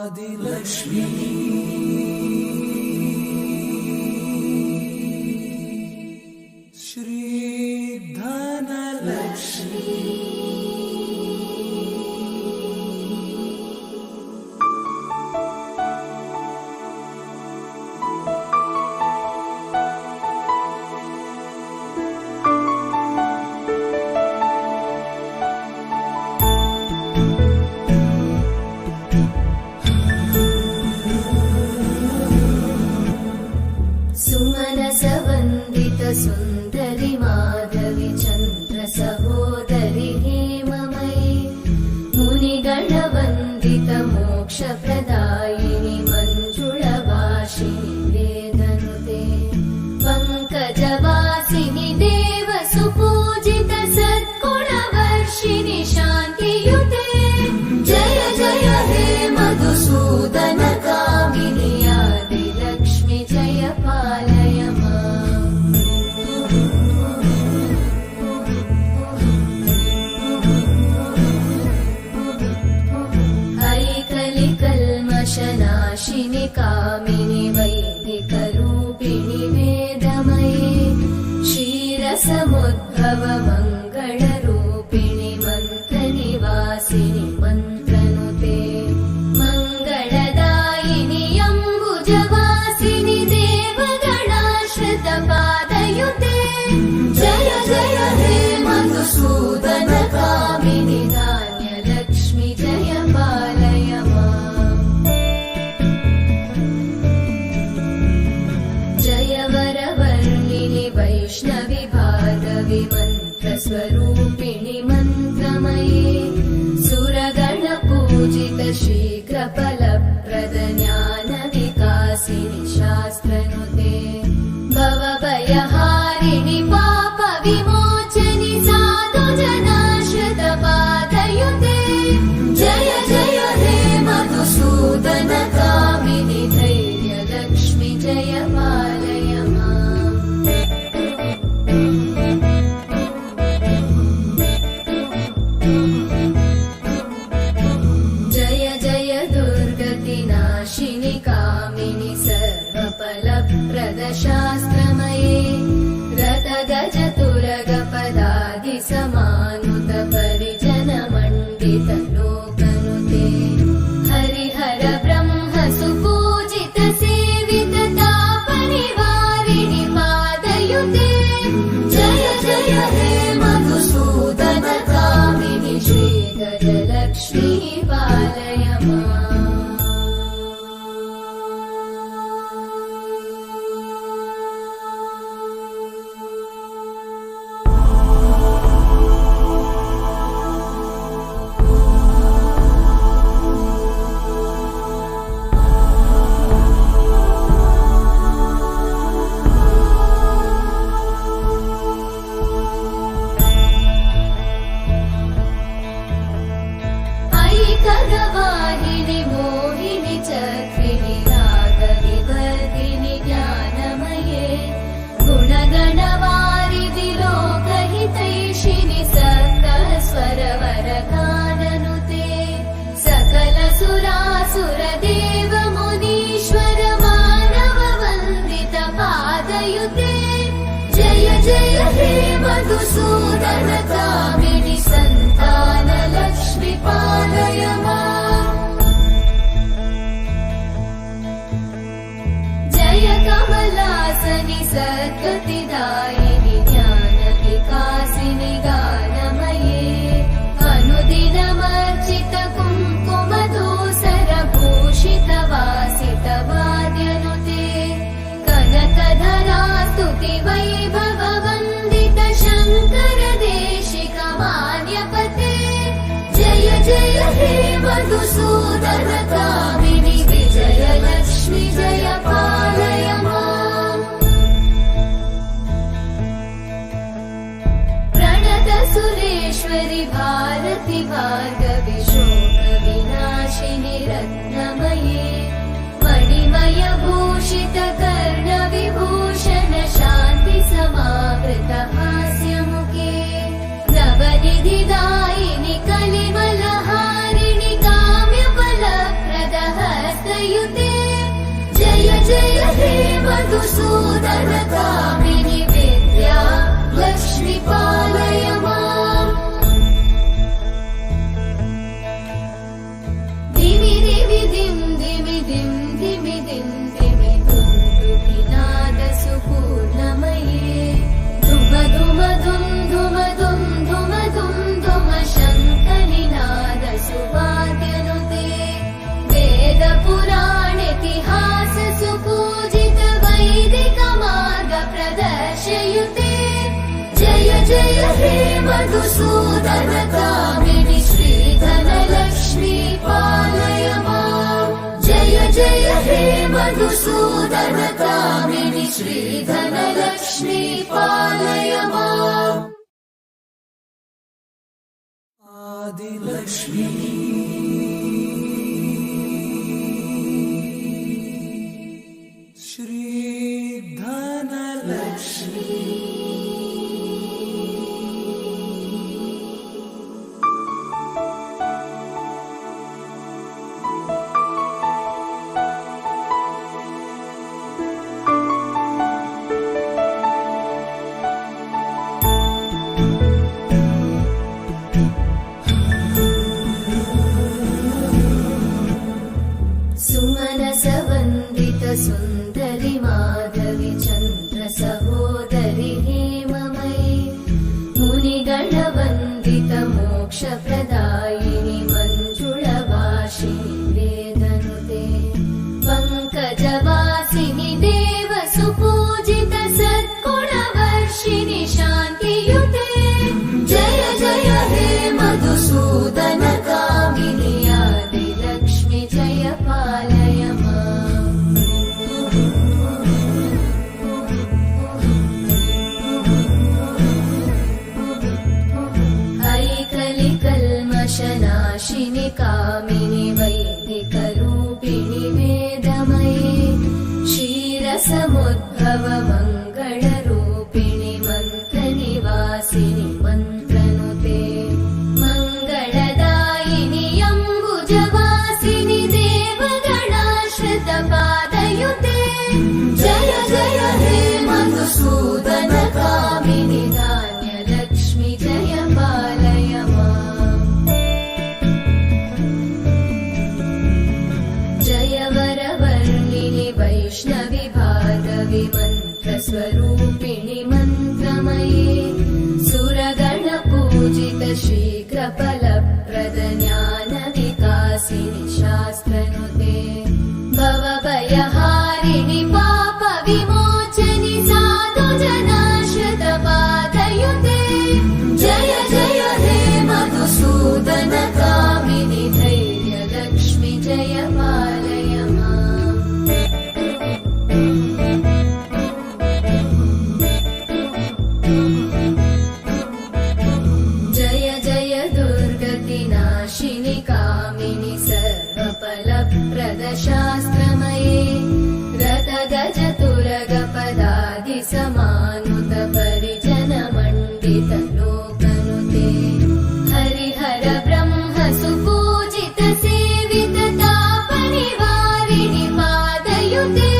आदिलक्ष्मी श्री धनलक्ष्मी सुंदरी माधवी चंद्र सहोदरी हेममयी मुनिगण वंदित मोक्ष प्रदायिनी मंजुळवासिनी वेदनुते पंकजवासिनी देव सुपूजित सद्गुणवर्षिणि शान्तियुते जय जय हे मधुसूदन कामिनी आदिलक्ष्मी जय पालय माम् नाशिनि कामिनि वैदिकरूपिणि वेदमये क्षीरसमुद्भव मङ्गलरूपिणि मन्त्रनिवासिनि मन्त्रनुते मङ्गलदायिनि अम्बुजवासिनि देवगणाश्रितपादयुते जय जय हे मधुसूदन कामिनि धान्यलक्ष्मी जय पालय माम् वैष्णवी भार्गवी मन्त्रस्वरूपिणि मन्त्रमये सुरगण पूजित शीघ्रफलप्रद ज्ञानविकासिनि शास्त्रनुते भवभयहारिणि पाप विमोचनि साधुजनाश्रितपादयुते जय जय हे मधुसूदन कामिनि धैर्यलक्ष्मी जय पालय माम् नाशिनि कामिनि सर्वफलप्रद शास्त्रमये रथगज तुरगपदादि समानुत परिजन मण्डित लोकनुते हरिहर ब्रह्म सुपूजित सेवित तापनिवारिणि पादयुते जय जय हे मधुसूदन कामिनि श्री गजलक्ष्मी पालय माम् सुरदेव मुनीश्वर मानव वंदित पादयुते जय जय हे मधुसूदन कामिनि संतान लक्ष्मी पालय माम् जय कमलासनि सद्गतिदायिनि ज्ञान विकासिनि गानमये अनुदिनमर्चित भूषितवासित वाद्यनुते कनकधरा स्तुति वैभव वन्दित शङ्कर देशिक मान्यपते जय जय हे मधुसूदन कामिनि विजयलक्ष्मी जय पालय माम् प्रणत सुरेश्वरि भारति भार्गवि शोक विनाशिनि रत्नमये मणिमय भूषित कर्ण विभूषण शान्ति समावृत हास्यमुखे नवनिधिदायिनि कलिमलहारिणि काम्यफलप्रद हर मधुसूदनकामिनि विद्या लक्ष्मी पालय माम् धिमि धिमि धिं धिमि धिं धिमि धिं धिमि दुन्दुभिनाद सुपूर्णमये धुम धुम धुं धुम धुं धुम धुं धुम शङ्खनिनाद सुवाद्यनुते वेद पुराणेतिहास सुपूजित वैदिक मार्ग प्रदर्शयुते जय जय हे मधुसूदन कामिनि श्रीधन लक्ष्मी पालय माम् जय जय हे मधुसूदन कामिनि श्रीधन लक्ष्मी पालय माम् आदिलक्ष्मी श्रीधनलक्ष्मी सुमनसवन्दित सुन्दरि माधवि चन्द्र सहोदरि हेममयि मुनिगणवन्दित मोक्षप्रदायिनि मञ्जुळवासिनि वेदनुते पङ्कजवासिनि देव सुपूजित सद्गुणवर्षिणि शान्तियुते जय जय हे मधुसूदन कामिनि आदिलक्ष्मि जय पालय माम् ऐकलिकल्मषनाशिनि कामिनि वैदिकरूपिणि वेदमये क्षीरसमुद्भव मङ्गलरूपिणि मन्त्रनिवासिनि मन्त्रनुते मङ्गलदायिनि अम्बुजवासिनि देवगणाश्रितपादयुते जय जय हे मधुसूदन कामिनि धान्यलक्ष्मि जय पालय माम् जय वरवर्णिनि वैष्णवि भार्गवि मन्त्रस्वरूपिणि मन्त्रमये सुरगणपूजित शीघ्रफलप्रद ज्ञानविकासिनि शास्त्रनुते भवभयहारिणि पापविमोचनि साधुजनाश्रितपादयुते जय जय हे मधुसूदन कामिनि धैर्यलक्ष्मि जय पालय माम् जय जय दुर्गतिनाशिनि कामिनि सर्वफलप्रद शास्त्रमये रथगजतुरगपदादि समानुत परिजनमण्डित लोकनुते हरिहर ब्रह्म सुपूजित सेवित तापनिवारिणि पादयुते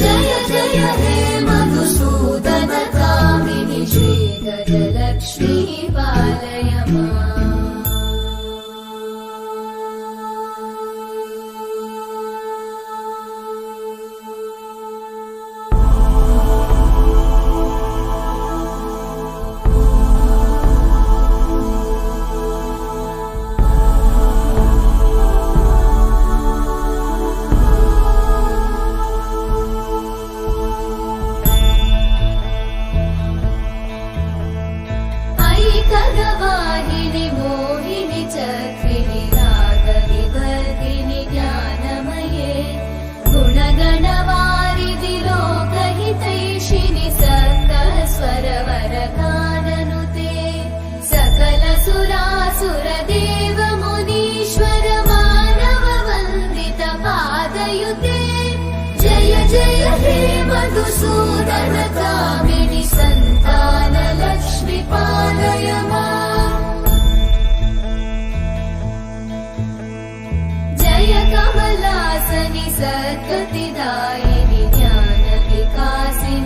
जय जय हे मधुसूदन कामिनि श्रीगजलक्ष्मी पालय माम् ऐकगवाहिनि मोहिनि चक्रिणि रागविवर्धिनि ज्ञानमये गुणगणवारिधि लोकहितैषिणि सप्तस्वरवरगाननुते सकल सुरासुर देव मुनीश्वर मानव वन्दित पादयुते जय जय हे मधुसूदन कामिनि सन्तान लक्ष्मी पालय माम् जय कमलासनि सद्गतिदायिनि ज्ञानविकासिनि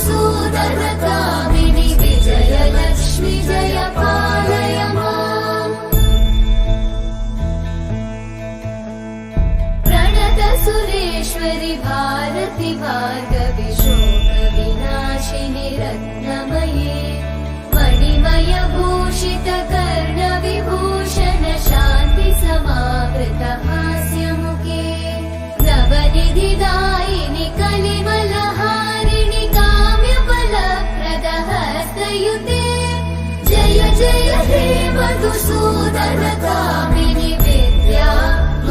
मधुसूदनकामिनि विजयलक्ष्मि जय पालय माम् प्रणतसुरेश्वरि भारति भार्गवि शोकविनाशिनि रत्नमये मणिमयभूषित कर्णविभूषण शान्ति समावृत हास्यमुखे नवनिधिदायिनि कलिमलहारिणि काम्यफलप्रदहस्तयुते जय जय हे मधुसूदनकामिनि विद्या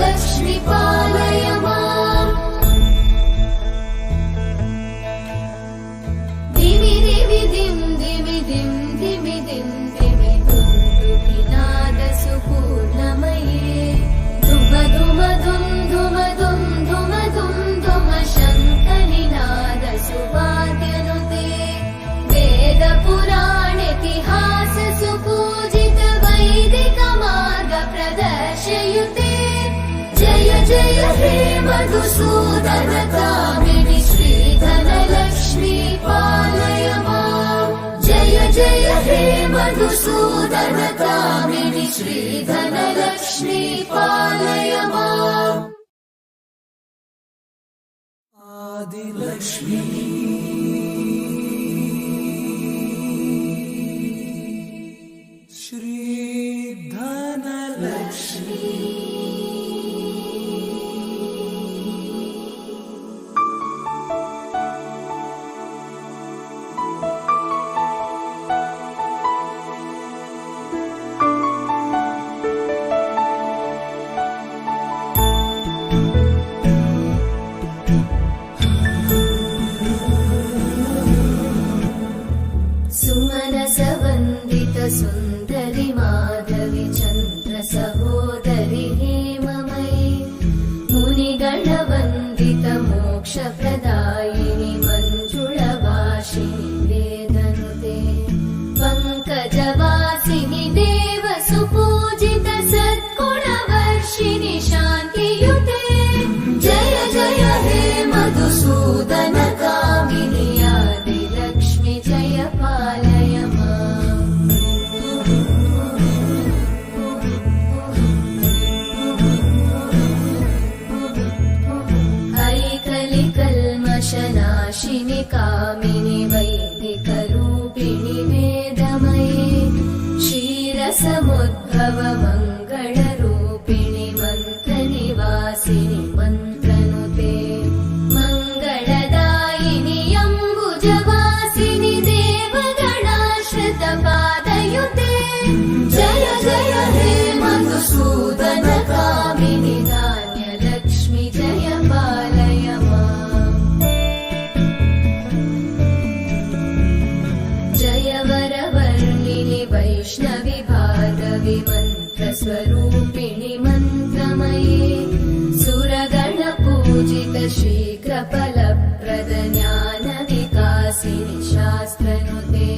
लक्ष्मि पालय माम् दिमि दिमि दिं दिमि दिं दिमि दिं दिमि दुन्दुभिनाद सुपूर्णमये धुम धुम धुम धुम धुम धुम धुम धुम शङ्खनिनाद सुवाद्यनुते वेद पुराणेतिहास सुपूजित वैदिक मार्ग प्रदर्शयुते जय जय हे मधुसूदनकामिनि श्रीधनलक्ष्मी पालय माम् जय जय हे मधुसूदनकामिनि श्रीधनलक्ष्मी पालय माम् आदिलक्ष्मी श्रीधनलक्ष्मी सुमनसवन्दित सुन्दरि माधवि चन्द्र सहोदरि हेममयि मुनिगणवन्दित मोक्षप्रदायिनि मञ्जुळवासिनि वेदनुते पङ्कजवासिनि देव सुपूजित सद्गुणवर्षिणि शान्तियुते जय जय हे मधुसूदनकामिनि आदिलक्ष्मि जय पालय माम् हैकलिकल्मषनाशिनि कामिनि वैदिकरूपिणि वेदमये क्षीरसमुद्भव मङ्गलरूपिणि मन्त्रनिवासिनि मन्त्रनुते मङ्गलदायिनि अम्बुजवासिनि देवगणाश्रितपादयुते जय जय हे मधुसूदनकामिनि धान्यलक्ष्मि जय पालय माम् जय वरवर्णिनि वैष्णवि भार्गवि मन्त्रस्वरूपिणि मन्त्रमये सुरगणपूजित शीघ्रफलप्रद ज्ञानविकासिनि शास्त्रनुते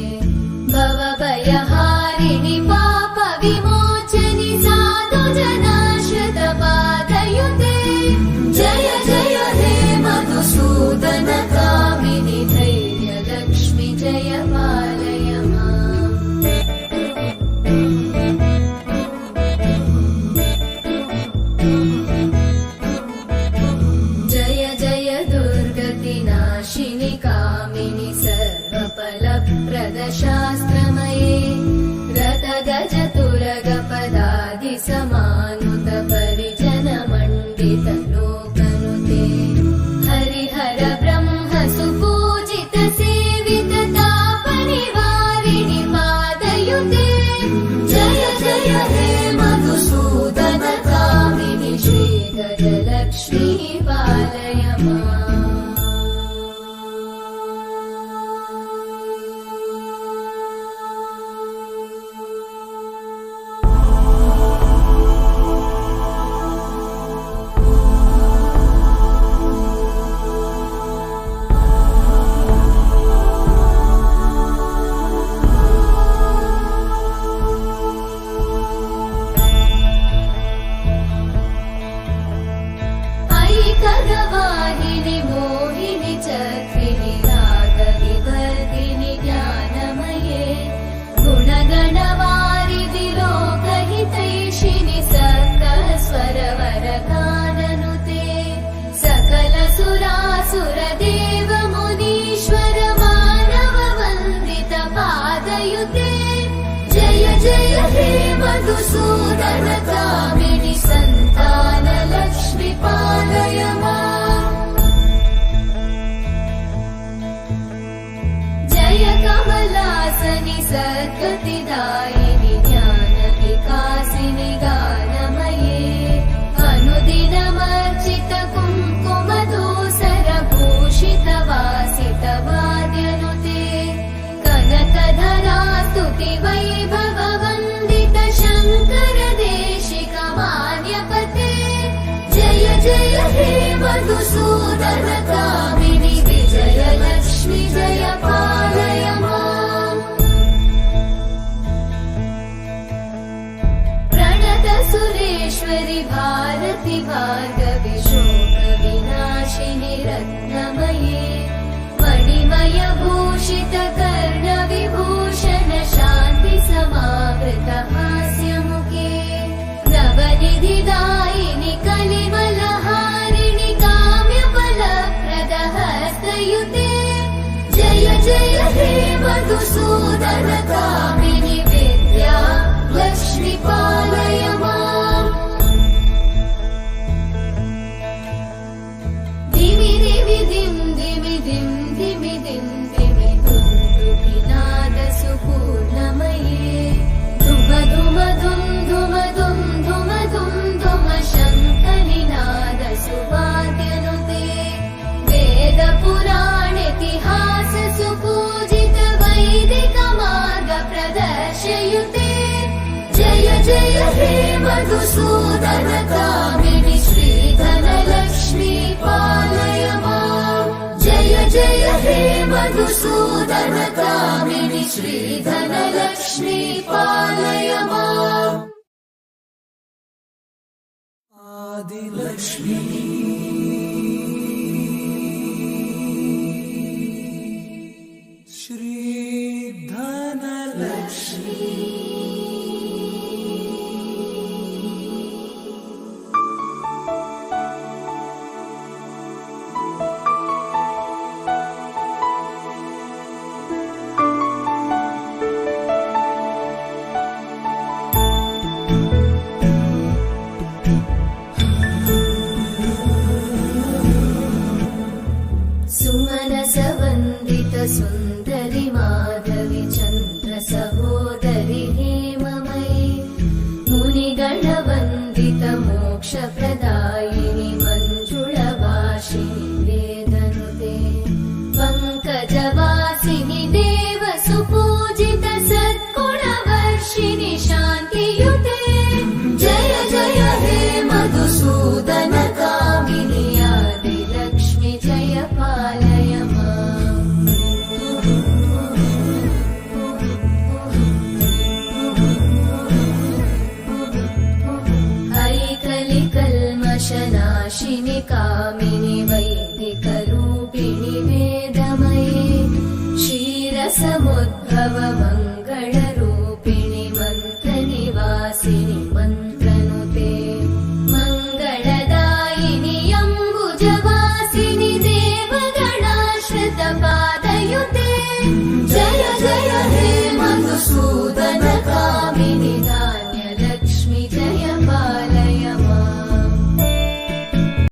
भवभयहारिणि पापविमोचनि साधुजनाश्रितपादयुते जय जय हे मधुसूदनकामिनि धैर्यलक्ष्मि जय पालय माम् मधुसूदनकामिनि विजयलक्ष्मि जय पालय माम् प्रणतसुरेश्वरि भारति भार्गवि शोकविनाशिनि रत्नमये मणिमयभूषित कर्णविभूषण शान्ति समावृत हास्यमुखे नवनिधिदायिनि कलिमलहारिणि काम्यफलप्रद हस्तयुते जय जय हे मधुसूदनकामिनि विद्या लक्ष्मि पालय माम् धिमि धिमि धिं धिमि धिं धिमि धिं धिमि दुन्दुभिनादसुपूर्णमये धुम धुम धुं धुम धुं धुम धुं धुम शङ्खनिनादसुवाद्यनुते वेदपुराणेतिहास सुपूजित वैदिकमार्ग प्रदर्शयुते जय जय हे मधुसूदनकामिनि श्रीधनलक्ष्मी पालय माम् जय जय हे मधुसूदनकामिनि श्रीधनलक्ष्मी पालय माम् आदिलक्ष्मी श्रीधनलक्ष्मी सुमनसवन्दित सुन्दरि माधवि चन्द्र सहोदरि हेममयि मुनिगणवन्दित मोक्षप्रदायिनि मञ्जुळभाषिणि वेदनुते पङ्कजवासिनि देव सुपूजित सद्गुणवर्षिणि शान्तियुते जय जय हे मधुसूदनकामिनि आदिलक्ष्मि जय पालय माम् ऐकलिकल्मषनाशिनि कामिनि वैदिकरूपिणि वेदमये क्षीरसमुद्भव मङ्गलरूपिणि मन्त्रनिवासिनि मन्त्रनुते मङ्गलदायिनि अम्बुजवासिनि देवगणाश्रित पादयुते जय जय